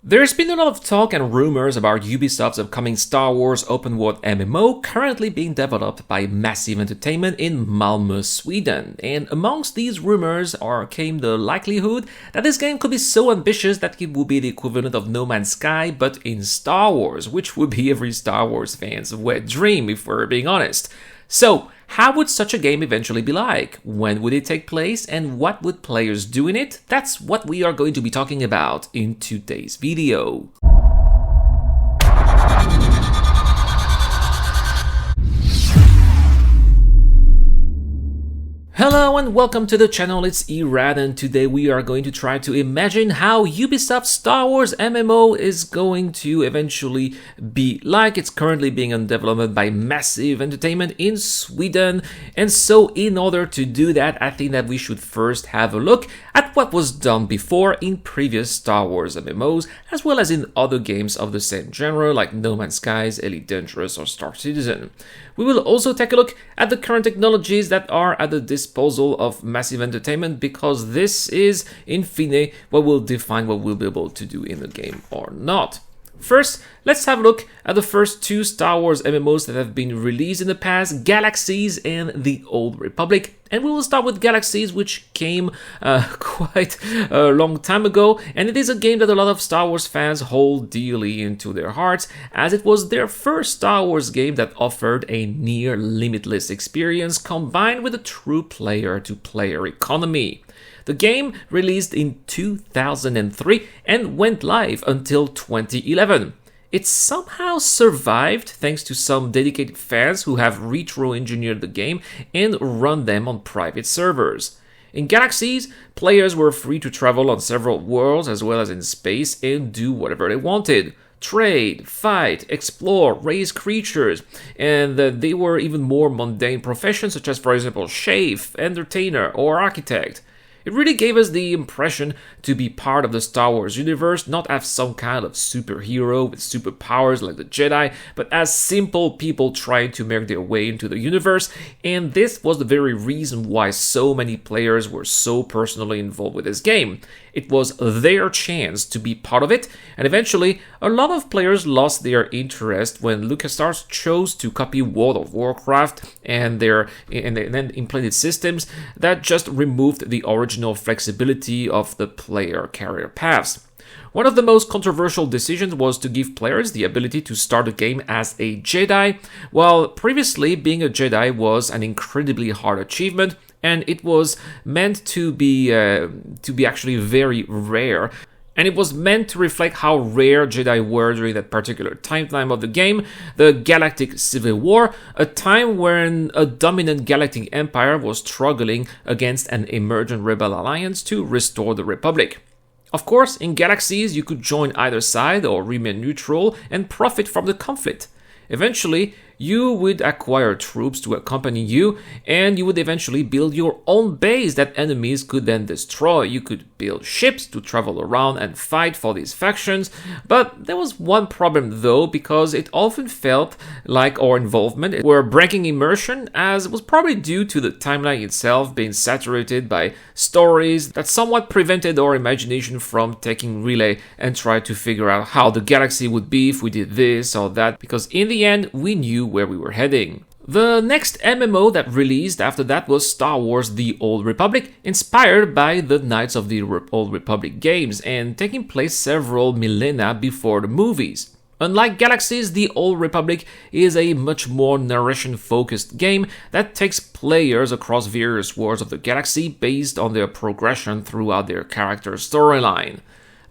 There's been a lot of talk and rumors about Ubisoft's upcoming Star Wars open world MMO currently being developed by Massive Entertainment in Malmö, Sweden. And amongst these rumors came the likelihood that this game could be so ambitious that it would be the equivalent of No Man's Sky but in Star Wars, which would be every Star Wars fan's wet dream if we're being honest. So, how would such a game eventually be like? When would it take place? And what would players do in it? That's what we are going to be talking about in today's video. Hello and welcome to the channel, it's Irad, and today we are going to try to imagine how Ubisoft's Star Wars MMO is going to eventually be like. It's currently being in development by Massive Entertainment in Sweden, and so in order to do that, I think that we should first have a look at what was done before in previous Star Wars MMOs, as well as in other games of the same genre like No Man's Skies, Elite Dangerous or Star Citizen. We will also take a look at the current technologies that are at the disposal of Massive Entertainment, because this is, in fine, what will define what we'll be able to do in the game or not. First, let's have a look at the first two Star Wars MMOs that have been released in the past, Galaxies and The Old Republic. And we will start with Galaxies, which came quite a long time ago, and it is a game that a lot of Star Wars fans hold dearly into their hearts, as it was their first Star Wars game that offered a near limitless experience combined with a true player-to-player economy. The game released in 2003 and went live until 2011. It somehow survived thanks to some dedicated fans who have retro-engineered the game and run them on private servers. In Galaxies, players were free to travel on several worlds as well as in space and do whatever they wanted. Trade, fight, explore, raise creatures, and they were even more mundane professions such as, for example, chef, entertainer, or architect. It really gave us the impression to be part of the Star Wars universe, not as some kind of superhero with superpowers like the Jedi, but as simple people trying to make their way into the universe, and this was the very reason why so many players were so personally involved with this game. It was their chance to be part of it, and eventually, a lot of players lost their interest when LucasArts chose to copy World of Warcraft and then implemented systems that just removed the original flexibility of the player career paths. One of the most controversial decisions was to give players the ability to start a game as a Jedi, while previously being a Jedi was an incredibly hard achievement, and it was meant to be actually very rare. And it was meant to reflect how rare Jedi were during that particular timeline of the game, the Galactic Civil War, a time when a dominant galactic empire was struggling against an emergent rebel alliance to restore the Republic. Of course, in Galaxies, you could join either side or remain neutral and profit from the conflict. Eventually, you would acquire troops to accompany you, and you would eventually build your own base that enemies could then destroy. You could build ships to travel around and fight for these factions, but there was one problem though, because it often felt like our involvement were breaking immersion, as it was probably due to the timeline itself being saturated by stories that somewhat prevented our imagination from taking relay and try to figure out how the galaxy would be if we did this or that, because in the end we knew where we were heading. The next MMO that released after that was Star Wars The Old Republic, inspired by the Knights of the Old Republic games and taking place several millennia before the movies. Unlike Galaxies, The Old Republic is a much more narration-focused game that takes players across various worlds of the galaxy based on their progression throughout their character's storyline.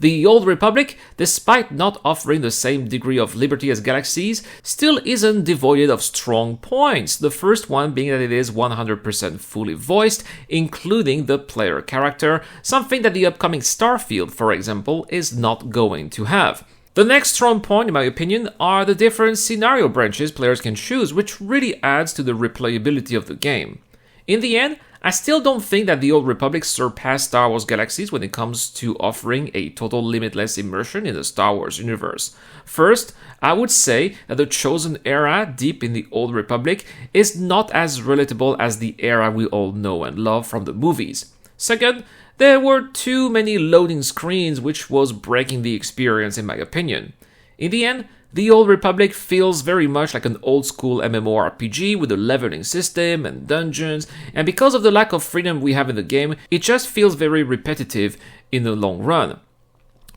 The Old Republic, despite not offering the same degree of liberty as Galaxies, still isn't devoid of strong points, the first one being that it is 100% fully voiced, including the player character, something that the upcoming Starfield, for example, is not going to have. The next strong point, in my opinion, are the different scenario branches players can choose, which really adds to the replayability of the game. In the end, I still don't think that The Old Republic surpassed Star Wars Galaxies when it comes to offering a total limitless immersion in the Star Wars universe. First, I would say that the chosen era deep in the Old Republic is not as relatable as the era we all know and love from the movies. Second, There were too many loading screens, which was breaking the experience in my opinion. In the end, the Old Republic feels very much like an old-school MMORPG with a leveling system and dungeons, and because of the lack of freedom we have in the game, it just feels very repetitive in the long run.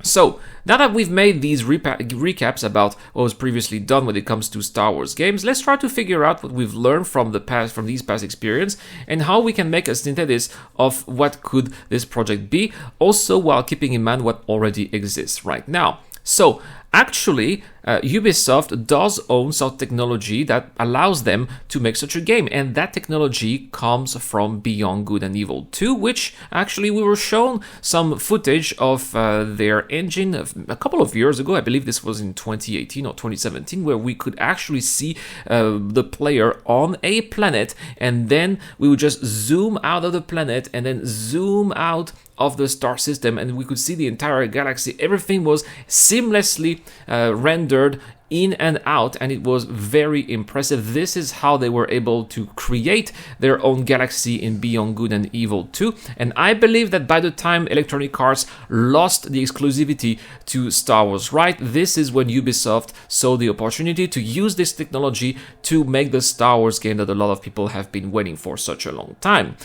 So, now that we've made these recaps about what was previously done when it comes to Star Wars games, let's try to figure out what we've learned from these past experience, and how we can make a synthesis of what could this project be, also while keeping in mind what already exists right now. So, actually, Ubisoft does own some technology that allows them to make such a game, and that technology comes from Beyond Good and Evil 2, which actually we were shown some footage of their engine a couple of years ago. I believe this was in 2018 or 2017, where we could actually see the player on a planet, and then we would just zoom out of the planet and then zoom out of the star system, and we could see the entire galaxy. Everything was seamlessly rendered in and out, and it was very impressive. This is how they were able to create their own galaxy in Beyond Good and Evil 2, and I believe that by the time Electronic Arts lost the exclusivity to Star Wars, right, this is when Ubisoft saw the opportunity to use this technology to make the Star Wars game that a lot of people have been waiting for such a long time.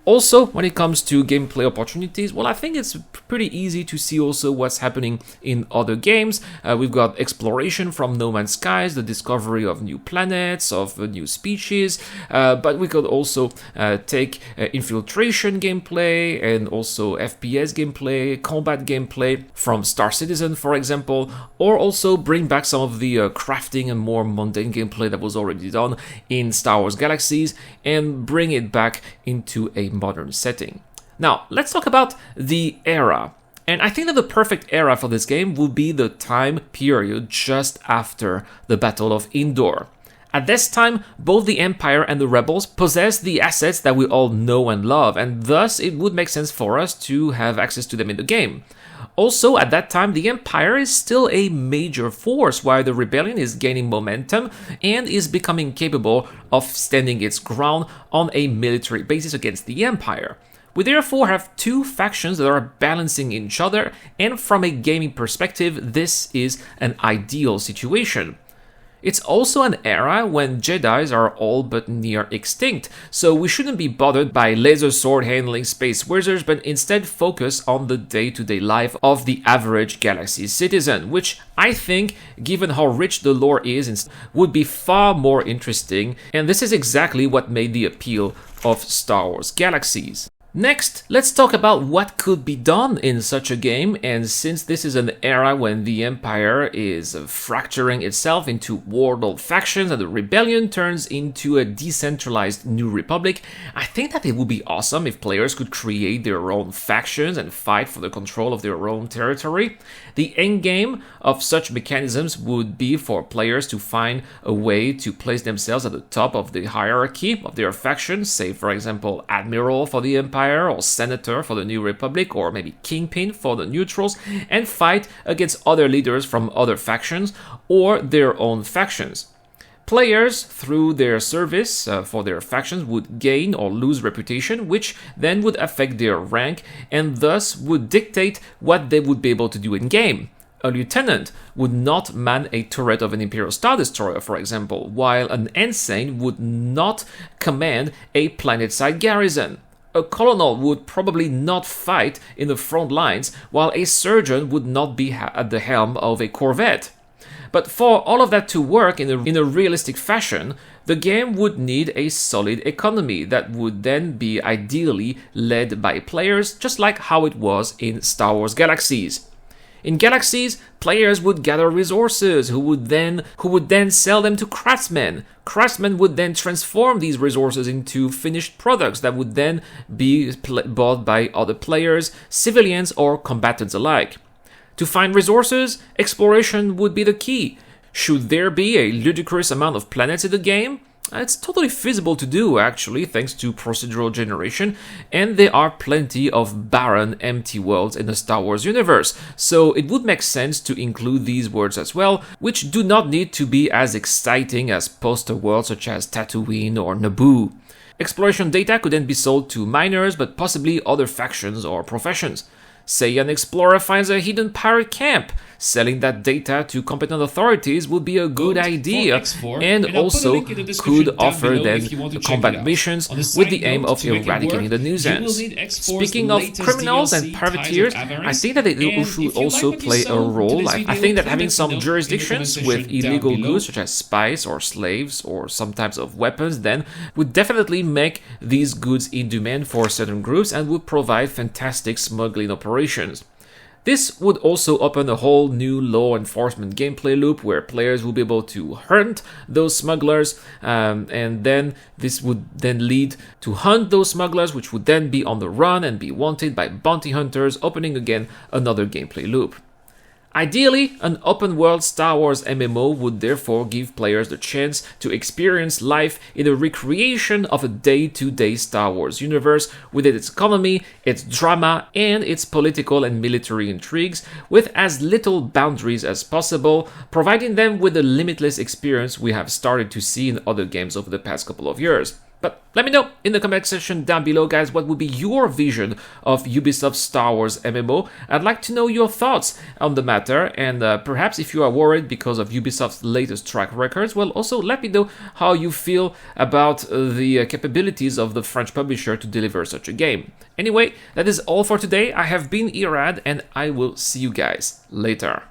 Also, when it comes to gameplay opportunities, well, I think it's pretty easy to see also what's happening in other games. We've got exploration from No Man's Skies, the discovery of new planets, of new species, but we could also take infiltration gameplay and also FPS gameplay, combat gameplay from Star Citizen, for example, or also bring back some of the crafting and more mundane gameplay that was already done in Star Wars Galaxies and bring it back into a modern setting. Now, let's talk about the era. And I think that the perfect era for this game would be the time period just after the Battle of Endor. At this time, both the Empire and the Rebels possess the assets that we all know and love, and thus it would make sense for us to have access to them in the game. Also, at that time, the Empire is still a major force, while the Rebellion is gaining momentum and is becoming capable of standing its ground on a military basis against the Empire. We therefore have two factions that are balancing each other, and from a gaming perspective, this is an ideal situation. It's also an era when Jedis are all but near extinct, so we shouldn't be bothered by laser sword handling space wizards, but instead focus on the day-to-day life of the average galaxy citizen, which I think, given how rich the lore is, would be far more interesting, and this is exactly what made the appeal of Star Wars Galaxies. Next, let's talk about what could be done in such a game, and since this is an era when the Empire is fracturing itself into warlord factions and the Rebellion turns into a decentralized New Republic, I think that it would be awesome if players could create their own factions and fight for the control of their own territory. The endgame of such mechanisms would be for players to find a way to place themselves at the top of the hierarchy of their faction, say for example Admiral for the Empire, or Senator for the New Republic, or maybe Kingpin for the Neutrals, and fight against other leaders from other factions or their own factions. Players, through their service for their factions, would gain or lose reputation, which then would affect their rank and thus would dictate what they would be able to do in-game. A lieutenant would not man a turret of an Imperial Star Destroyer, for example, while an ensign would not command a planet-side garrison. A colonel would probably not fight in the front lines, while a surgeon would not be at the helm of a corvette. But for all of that to work in a realistic fashion, the game would need a solid economy that would then be ideally led by players, just like how it was in Star Wars Galaxies. In Galaxies, players would gather resources who would then sell them to craftsmen. Craftsmen would then transform these resources into finished products that would then be bought by other players, civilians or combatants alike. To find resources, exploration would be the key. Should there be a ludicrous amount of planets in the game? It's totally feasible to do, actually, thanks to procedural generation, and there are plenty of barren, empty worlds in the Star Wars universe, so it would make sense to include these worlds as well, which do not need to be as exciting as poster worlds such as Tatooine or Naboo. Exploration data could then be sold to miners, but possibly other factions or professions. Say an explorer finds a hidden pirate camp. Selling that data to competent authorities would be a good idea, and also could offer then combat missions with the aim of eradicating the nuisance. Speaking of criminals and privateers, I think that it should also play a role. I think that having some jurisdictions with illegal goods such as spice or slaves or some types of weapons then would definitely make these goods in demand for certain groups and would provide fantastic smuggling operations. This would also open a whole new law enforcement gameplay loop where players will be able to hunt those smugglers, and then this would then lead to hunt those smugglers, which would then be on the run and be wanted by bounty hunters, opening again another gameplay loop. Ideally, an open-world Star Wars MMO would therefore give players the chance to experience life in a recreation of a day-to-day Star Wars universe with its economy, its drama, and its political and military intrigues, with as little boundaries as possible, providing them with the limitless experience we have started to see in other games over the past couple of years. But let me know in the comment section down below, guys, what would be your vision of Ubisoft's Star Wars MMO. I'd like to know your thoughts on the matter, and perhaps if you are worried because of Ubisoft's latest track records, well, also let me know how you feel about the capabilities of the French publisher to deliver such a game. Anyway, that is all for today. I have been Irad, and I will see you guys later.